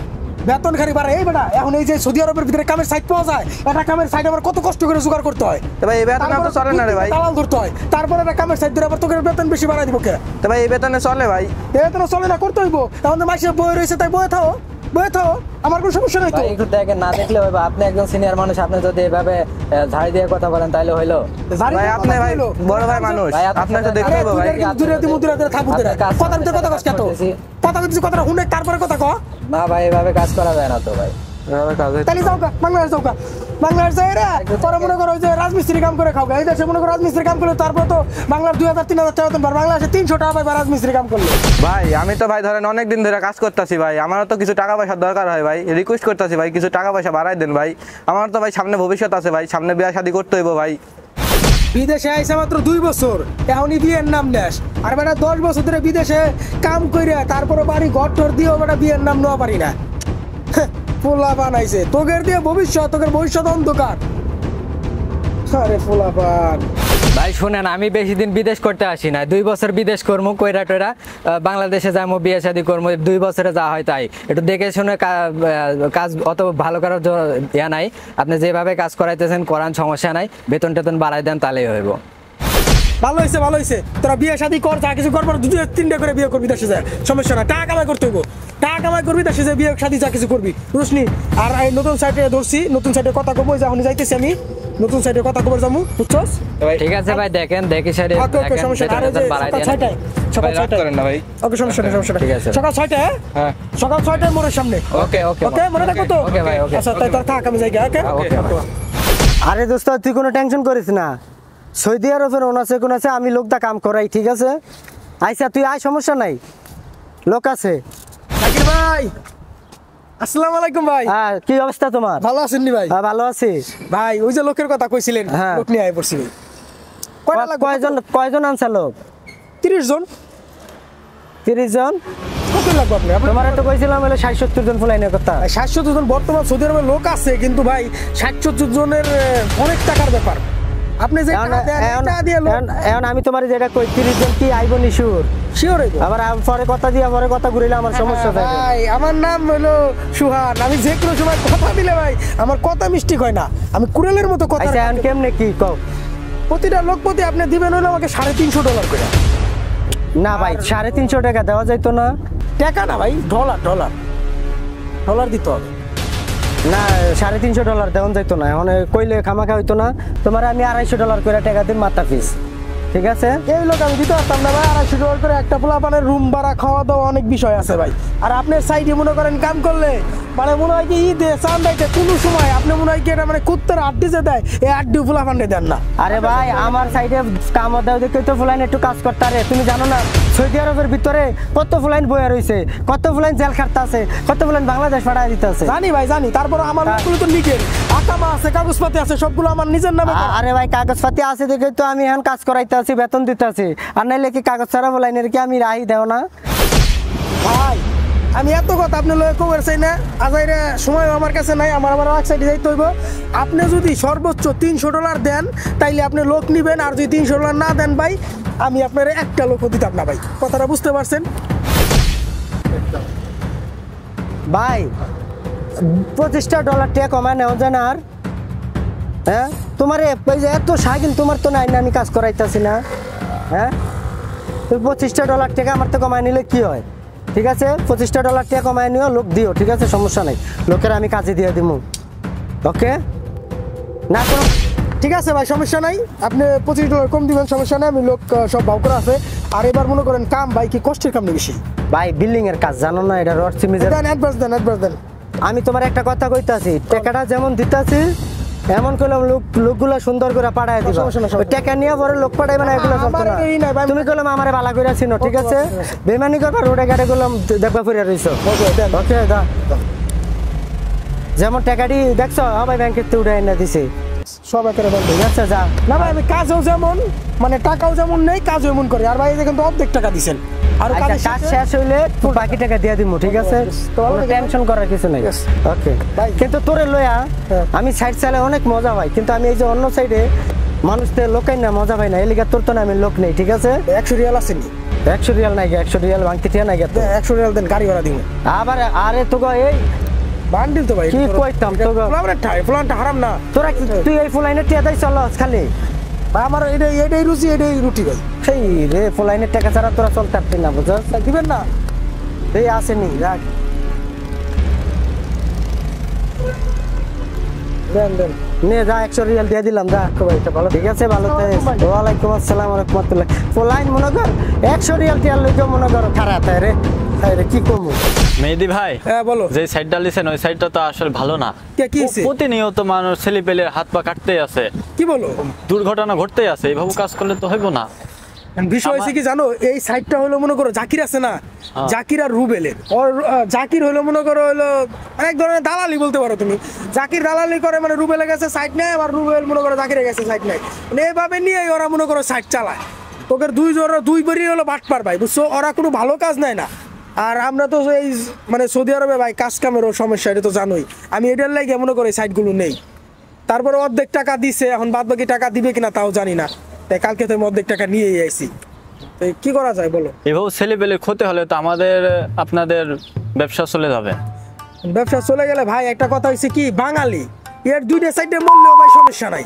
বেতন খালি বাড়ে এই বেটা, এখন এই যে সৌদি আরবের ভিতরে কামের সাইট পাওয়া যায়, একটা কামের সাইট আমার কত কষ্ট করে জোগাড় করতে হয়।
তো ভাই এই বেতনে তো চলে না রে ভাই,
দালাল ধরতে হয়, তারপরে একটা কামের সাইট ধরে আবার তোকে বেতন বেশি বাড়াই দিব কে?
তো ভাই এই বেতনে চলে ভাই?
এই বেতন চলে না, করতে হইব। এখন তো মাসে বই রয়েছে, তাই বয়ে থাও, বয়ে থাও, আমার কোনো সমস্যা নাই তো।
ভাই একটু দেখেন, না দেখলে হবে, আপনি একজন সিনিয়র মানুষ, আপনি যদি এভাবে ঝাড়ি দিয়ে কথা বলেন তাহলে হইলো?
ভাই আপনি ভাই বড় ভাই মানুষ, আপনার তো দেখতে হবে ভাই।
কথা ভিতরে কথা কস কত? কথা কইছিস, কথাটা শুনে তারপরে কথা ক।
না ভাই এভাবে কাজ করা যায় না তো ভাই।
তাহলে যাও কা, বাংলাদেশ যাও কা, বাংলাদেশ যাই রে। তোরা মনে করো যে রাজমিস্ত্রি কাম করে খাও, এই দেশে মনে করো রাজমিস্ত্রি কাম করলে তারপর তো বাংলার 2000-3000 টাকা বেতন, বাংলাদেশে 300 টাকা পাই রাজমিস্ত্রি কাম করলে।
ভাই আমি তো ভাই ধরেন অনেক দিন ধরে কাজ করতেছি ভাই, আমারও তো কিছু টাকা পয়সার দরকার হয় ভাই, রিকোয়েস্ট করতেছি ভাই কিছু টাকা পয়সা বাড়াই দেন ভাই, আমার তো ভাই সামনে ভবিষ্যৎ আছে ভাই, সামনে বিয়ে শাদী করতে হইব ভাই।
বিদেশে আইসা মাত্র 2 বছর, এখনই বিয়ের নাম নেস। আর বেটা 10 বছর ধরে বিদেশে কাম করে তারপরে বাড়ি ঘর টর দিয়েও বেটা বিয়ের নাম নেওয়া পারি না। পোলা বানাইছে তোকের দিয়ে ভবিষ্যৎ, তোকের ভবিষ্যৎ অন্ধকার। আরে পোলা পান
ভাই শুনেন, আমি বেশি দিন বিদেশ করতে আসি না, 2 বছর বিদেশ করবো, কইরা টইরা বাংলাদেশে যাবো, বিয়ে শাদী করবো, 2 বছরে যা হয় তাই। একটু দেখে শুনে কাজ অত ভালো করার ইয়া নাই, আপনি যেভাবে কাজ করাইতেছেন করান, সমস্যা নাই, বেতন টেতন বাড়াই দেন তাহলেই হইব।
ভালো হয়েছে, ভালো হয়েছে। তোরা বিয়ে শাদী কর, যা কিছু করবার 2-3টা করে বিয়ে করবি দেশে যায়, সমস্যা না। টাকা কামাই করতে হইব, টাকা কামাই করবি দেশে যে বিয়ে শাদী যা কিছু করবি, বুঝলি? আর এই নতুন সাইটে ধরছি, নতুন সাইটে কথা কব, যখন যাইতেছি আমি নতুন সাইটে কথা কবার যাবো, বুঝছস?
ঠিক আছে ভাই, দেখেন দেখি সাইডে
ওকে সমস্যা না। আর এই যে সকাল 6টায়, সকাল 6টায়
করেন না ভাই।
ওকে সমস্যা না, সমস্যা না।
ঠিক আছে।
সকাল 6টায়,
হ্যাঁ
সকাল 6টায় মোড়ের সামনে।
ওকে ওকে
ওকে মনে রাখো তো?
ওকে ভাই, ওকে।
আচ্ছা তাই তোর থাক, আমি যাই। ওকে
ওকে
আরে দোস্ত তুই কোনো টেনশন করিস না, সৌদি আরবের ওনাছে কোন আছে, আমি লোকটা কাম করাই, ঠিক আছে? আইসা তুই আয়, সমস্যা নাই, লোক আছে।
জাকির ভাই, আসসালামু আলাইকুম ভাই।
হ্যাঁ কি অবস্থা তোমার?
ভালো আছেন নি ভাই?
হ্যাঁ ভালো আছি
ভাই ওই যে লোকের কথা কইছিলেন,
হ্যাঁ।
লোক নিয়ে আয় পড়ছি ভাই। কয়টা লাগবে?
কয়জন আনছে লোক?
30 জন।
30 জন?
কত লাগবে আপনি?
তোমার তো কইছিলাম হলে 60-70 জন ফুলাইনের কথা।
60-70 জন বর্তমান সৌদি আরবের লোক আছে, কিন্তু ভাই 60-70 জনের অনেক টাকার ব্যাপার। আপনি যে টাকা দেন, টাকা দিয়ে লোক
এখন আমি তোমার যেটা কই 30 জন কি আইব নি শিওর?
শিওর হইব।
আবার পরে কথা দিয়া পরে কথা ঘুরিলে আমার সমস্যা থাকে।
ভাই আমার নাম হলো সুহান, আমি যে কোনো সময় কথা দিলে ভাই আমার কথা মিষ্টি হয় না, আমি কুড়েলের মতো কথা।
আচ্ছা এখন কেমনে কি কও?
প্রতিটা লোক প্রতি আপনি দিবেন হলো আমাকে $350 করে।
না ভাই 350 টাকা দেওয়া যাইতো না?
টাকা না ভাই, ডলার ডলার ডলার দিতে হবে।
না $350 দেওয়া যাইতো না, এখন কইলে খামাখা হইতো না। তোমার আমি $250 করে টাকা দিন মাথা পিস, ঠিক আছে?
এই লোক আমি দিতে পারতাম না ভাই, $250 করে একটা পোলাপানের রুম ভাড়া, খাওয়া দাওয়া অনেক বিষয় আছে ভাই। আর আপনার সাইডে মনে করেন কাম করলে মানে মনে হয় কি ঈদে চান্দাইতে কোনো সময় আপনি মনে হয় কি এটা মানে কুত্তার আড্ডি যে দেয়, এই আড্ডি পোলাপানে দেন না।
আরে ভাই আমার সাইডে কাম দেওয়া দেখে তো ফুলাইন একটু কাজ করতে আরে, তুমি জানো না সৌদি আরবের ভিতরে কত ফুলাইন বয়ে রয়েছে, কত ফুলাইন জেল খাটতে আছে, কত ফুলাইন বাংলাদেশ পাঠায় দিতে আছে।
জানি ভাই জানি, তারপর আমার লোকগুলো তো নিজের আকামা আছে, কাগজপাতি আছে, সবগুলো আমার নিজের নামে।
আরে ভাই কাগজপাতি আছে দেখে তো আমি এখন কাজ করাইতে আছি, বেতন দিতে আছি। আর নাইলে কি কাগজ ছাড়া ফুলাইনের কি আমি রাহি দেও না?
ভাই আমি এত কথা আপনি লোক কবার চাই না, আজাইরে সময় আমার কাছে নাই, আমার আবার এক সাইডে যাইতে হইব। আপনি যদি সর্বোচ্চ $300 দেন তাইলে আপনি লোক নিবেন, আর যদি $300 না দেন ভাই আমি আপনার একটা লোক দিতাম না ভাই। কথাটা বুঝতে পারছেন?
ভাই $25 টাকা কমায় নেওয়া যায় না? আর হ্যাঁ তোমার এই যে এত সাইকেল তোমার তো নাই না, আমি কাজ করাইতেছি না? হ্যাঁ তুমি $25 টাকা আমার তো কমায় নিলে কি হয়? ঠিক আছে $25 টাকা কমায় নিও, লোক দিও, ঠিক আছে সমস্যা নাই, লোকের আমি কাজে দিয়ে দিব। ওকে না কোনো
ঠিক আছে ভাই, সমস্যা নাই। আপনি $25 কম দিবেন, সমস্যা নাই, আমি লোক সব ভাব করে আছে। আর এবার মনে করেন কাম ভাই কি কষ্টের কাম না বেশি
ভাই, বিল্ডিং এর কাজ জানো না, এটা রড সিমেন্টের।
দেন অ্যাডভান্স দেন, অ্যাডভান্স দেন।
আমি তোমার একটা কথা কইতাছি, টাকাটা যেমন দিতাছি এমন করলাম লোকগুলা সুন্দর করে পাঠায় দিবা, টাকা নিয়ে পরে লোক পাঠাইবে না, এগুলো চলতো না। তুমি কইলাম আমারে বালা কইরা ছিনো, ঠিক আছে? বেমানি করবা, রোডে গাড়ি করলাম দেখবা ফিরে রইছো। ওকে দা যেমন টাকাটি দেখছো ভাই ব্যাংকের তো উঠে এনে দিছে
সব একেবারে বন্ধ।
ঠিক আছে যা
না ভাই আমি কাজও যেমন মানে টাকাও যেমন নেই কাজও এমন করে। আর ভাই দেখেন তো অর্ধেক টাকা দিছেন আর
আচ্ছা, কাজ শেষ হইলে বাকি টাকা দিয়ে দিব ঠিক আছে টেনশন করার কিছু নাই ওকে কিন্তু তোরে লয়া আমি সাইড চালে অনেক মজা পাই কিন্তু আমি এই যে অন্য সাইডে মানুষদের লোকাই না মজা পাই না এলিগা তোর তো না আমি লোক নেই ঠিক আছে
100 রিয়াল আছে নি
100 রিয়াল নাই 100 রিয়াল ভাঙতে টিয়া নাই
100 রিয়াল দেন গাড়ি ভাড়া দিব
আবার আরে তো এই
বান্ডিল তো ভাই
কি কইতাম তো
ফুলানটা হারাম না
তোরা তুই এই ফুলাইনে টিয়া দাই চলস খালি
ভাই আমার এটাই রুচি এটাই রুটি ভাই
সেই রে ফুলাইনের টাকা ছাড়া তোরা চলতে পারতি না বুঝছ
দিবেন না
এই আসেনি রাখ
দেন দেন
নে যা 100 রিয়াল দিয়ে দিলাম যা ভালো ঠিক আছে ভালো ওয়ালাইকুম আসসালাম ওয়া রাহমাতুল্লাহ ফুলাইন মনে কর 100 রিয়াল টিয়ার লইকে মনে কর খারাপ তাই রে কি কমু
মেহেদি ভাই
হ্যাঁ বলো
যে সাইডটা লিছেন ওই সাইডটা তো আসলে ভালো না
কি হইছে
প্রতিনিয়ত মানুষ ছেলেপেলের হাত পা কাটতেই আছে
কি বলো
দুর্ঘটনা ঘটতেই আছে এইভাবে কাজ করলে তো হইব না
বিষয় হচ্ছে কি জানো এই সাইডটা হলো মনে করো জাকির আছে না জাকির আর রুবেলের জাকির হলো মনে করো হলো এক ধরনের দালালি বলতে পারো তুমি জাকির দালালি করে মানে রুবেলের কাছে সাইড নেয় আর রুবেল মনে করো জাকিরের কাছে সাইড নেয় মানে এইভাবে নিয়ে ওরা মনে করো সাইড চালায় তোকে দুই বারই হলো বাটপার ভাই বুঝছো ওরা কোনো ভালো কাজ নেয় না আর আমরা তো এই মানে সৌদি আরবে ভাই কাজ কামেরও সমস্যা এটা তো জানোই আমি এটার লাগে মনে করি সাইডগুলো নেই তারপরে অর্ধেক টাকা দিছে এখন বাদ বাকি টাকা দিবে কিনা তাও জানি না তাই কালকে তো অর্ধেক টাকা নিয়েই আইছি কি করা যায় বলো
এভাবে ছেলেপেলে ক্ষতি হলে তো আমাদের আপনাদের ব্যবসা চলে যাবে
ব্যবসা চলে গেলে ভাই একটা কথা হচ্ছে কি বাঙালি এর দুইটা সাইডে মরলেও ভাই সমস্যা নাই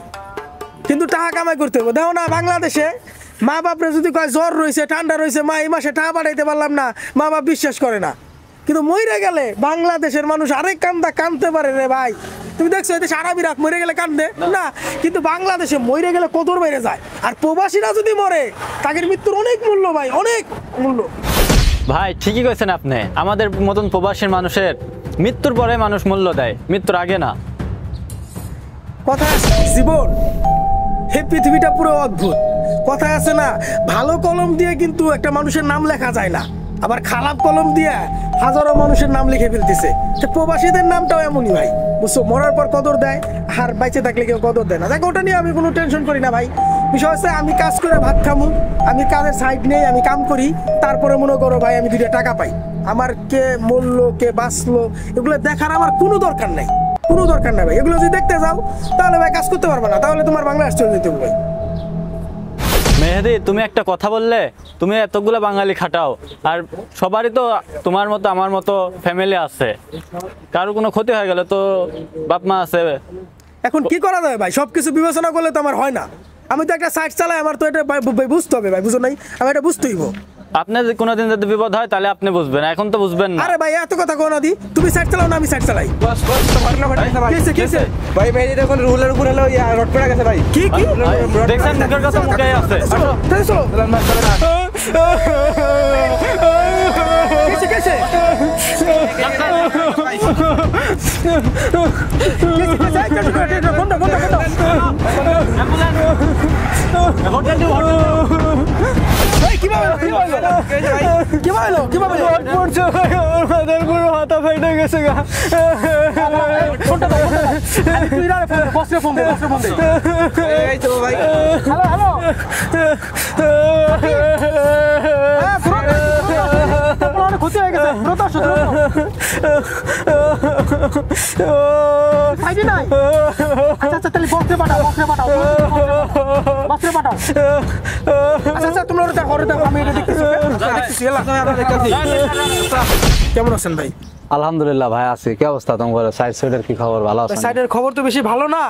কিন্তু টাকা কামাই করতে হবে দেখো না বাংলাদেশে মা বাপরে যদি কয় জ্বর রয়েছে ঠান্ডা রয়েছে মা এই মাসে টাকা পাঠাইতে পারলাম না মা বাপ বিশ্বাস করে না কিন্তু মরে গেলে বাংলাদেশের মানুষ আরেক কান্দতে পারে রে ভাই তুমি দেখছো এদেশে আরবি রাখ মরে গেলে কান্দে না কিন্তু বাংলাদেশে মরে গেলে কদর বেড়ে যায় আর প্রবাসীরা যদি মরে তাদের মৃত্যুর অনেক মূল্য ভাই অনেক মূল্য
ভাই ঠিকই কইছেন আপনি আমাদের মতন প্রবাসীর মানুষের মৃত্যুর পরে মানুষ মূল্য দেয় মৃত্যুর আগে না
কথা জীবন এই পৃথিবীটা পুরো অদ্ভুত কথা আছে না ভালো কলম দিয়ে কিন্তু একটা মানুষের নাম লেখা যায় না আবার খারাপ কলম দিয়ে হাজারো মানুষের নাম লিখে ফেলতেছে প্রবাসীদের নামটাও এমনই ভাই বুঝছো মরার পর কদর দেয় আর বাইচে থাকলে কেউ কদর দেয় না দেখ ওটা নিয়ে আমি কোনো টেনশন করি না ভাই বিষয় হচ্ছে আমি কাজ করে ভাত খামু আমি কাজের সাইড নেই আমি কাম করি তারপরে মনে করো ভাই আমি 2 টাকা পাই আমার কে মরলো কে বাঁচলো এগুলো দেখার আমার কোনো দরকার নাই ভাই এগুলো যদি দেখতে যাও তাহলে ভাই কাজ করতে পারবে না তাহলে তোমার বাংলাদেশ চলে যেতে হবে ভাই
মেহেদি তুমি একটা কথা বললে তুমি এতগুলো বাঙালি খাটাও আর সবারই তো তোমার মতো আমার মতো ফ্যামিলি আছে কারো কোনো ক্ষতি হয়ে গেল তো বাপ মা আছে
এখন কি করা যায় ভাই সবকিছু বিবেচনা করলে তো আমার হয় না আমি তো একটা সাইড চালাই আমার তো এটা বুঝতে হবে ভাই বুঝো নাই আমি এটা বুঝতেই হইব
আপনি যদি কোনোদিন যদি বিপদ হয় তাহলে আপনি বুঝবেন এখন তো বুঝবেন না
আরে ভাই এত কথা কোন দি তুমি সাইড চালাও না আমি সাইড চালাই
কিসে ভাই ভাই দেখুন রুলের উপরে হলো রড পড়ে গেছে ভাই
কি
দেখছেন মুখের কথা মুখে আছে
চলো কিসে
হাতা ফেটে গেছে গা
ক্ষতি হয়ে গেছে নাই আচ্ছা তাহলে বক্সে পাঠাও আচ্ছা তোমরা ওটা ঘরে দেখো আমি এটা দেখতেছি কেমন আছেন ভাই
আলহামদুলিল্লাহ ভাই আছি কি অবস্থা তোমার সাইডের কি খবর ভালো আছেন
সাইডের খবর তো বেশি ভালো না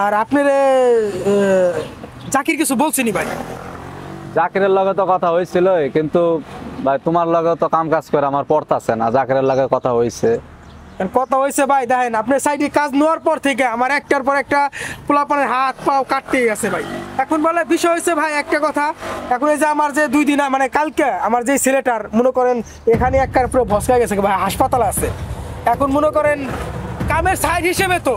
আর আপনারে জাকির কিছু বলছিনি ভাই
জাকিরের লগে তো কথা হয়েছিল কিন্তু ভাই তোমার লগে তো কাম কাজ করে আমার পড়তাছে না জাকিরের লগে কথা হয়েছে
ভাই দেখেন আপনার সাইডে কাজ নেওয়ার পর থেকে আমার একটার পর একটা পোলাপানের হাত পাও কাটতেই আছে ভাই এখন বলে বিষয় হয়েছে ভাই একটা কথা এখন এই যে আমার যে 2 দিন মানে কালকে আমার যে ছেলেটার মনে করেন এখানে একটার পুরো ভসকা গেছে ভাই হাসপাতাল আছে এখন মনে করেন কামের সাইড হিসেবে তো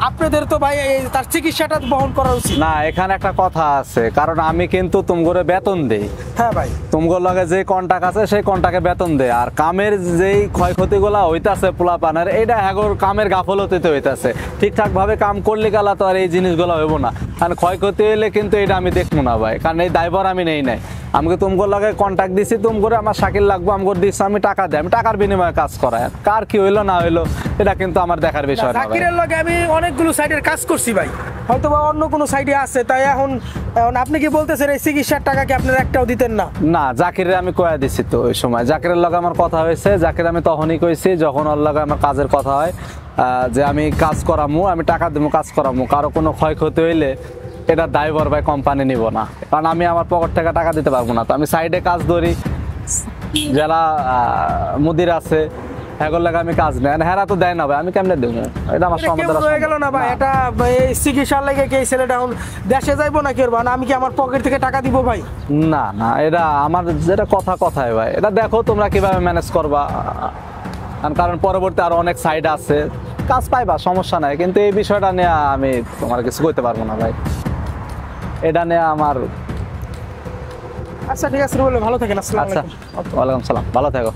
আপনাদের তো ভাই তার চিকিৎসাটা বহন করা উচিত।
না, এখানে একটা কথা আছে, কারণ আমি কিন্তু তুমগরে বেতন দেই।
হ্যাঁ ভাই,
তুমগোর লগে যে কন্টাক্ট আছে সেই কন্টাক্টে বেতন দেয়, আর কামের যেই ক্ষয়ক্ষতিগুলা হইতাছে পোলাপানের, এইটা হ্যাগোর কামের গাফলতিতে হইতাছে। ঠিকঠাক ভাবে কাম করলে গেলা তো আর এই জিনিসগুলো হইব না, কারণ ক্ষয়ক্ষতি হইলে কিন্তু এটা আমি দেখবো না ভাই, কারণ এই দায়ভার আমি নেই নাই। আমাকে তুমগোর লগে কন্টাক্ট দিছি, তুমগরে আমার শাকিল লাগবো, আমাকে দিচ্ছি, আমি টাকা দেয়, আমি টাকার বিনিময়ে কাজ করাই। কার কি হইলো না হইলো এটা কিন্তু আমার দেখার বিষয় না ভাই।
জাকিরের লগে আমি অনেকগুলো সাইডের কাজ করছি ভাই, হয়তো বা অন্য কোনো সাইডে আছে, তাই এখন আপনি কি বলতেছেন এই চিকিৎসার টাকা কি আপনারা একটাও দিতেন না?
না, জাকিরের আমি কয়া দিছি তো ওই সময়, জাকিরের লগে আমার কথা হয়েছে, জাকির আমি তখনই কইছি যখন ওর লগে আমার কাজের কথা হয়, যে আমি কাজ করামু, আমি টাকা দেবো, কাজ করামু, কারো কোনো ক্ষয়ক্ষতি হইলে এটা দায়ভার ভাই কোম্পানি নিব না, কারণ আমি আমার পকেট থেকে টাকা দিতে পারবো না। তো আমি সাইডে কাজ ধরি, যারা মুদির আছে হ্যাগোর লাগে আমি কাজ নেই, হেরা তো দেয় না ভাই, আমি কেমনে দেবো? এটা আমার সমাধান
হয়ে গেল না ভাই, এটা এই চিকিৎসার লাগে কি এই ছেলেটা এখন দেশে যাইবো না কি করবো না, আমি কি আমার পকেট থেকে টাকা দিব ভাই?
না না, এটা আমার যেটা কথায় ভাই, এটা দেখো তোমরা কিভাবে ম্যানেজ করবা, কারণ পরবর্তী আরো অনেক সাইড আছে, কাজ পাইবা, সমস্যা নাই, কিন্তু এই বিষয়টা নিয়ে আমি তোমার কিছু করতে পারবো না ভাই, এটা নিয়ে আমার।
আচ্ছা ঠিক আছে, বলে ভালো থাকেন। আসসালামু
আচ্ছা,
আলাইকুম।
ওয়ালাইকুম সালাম, ভালো থাকো।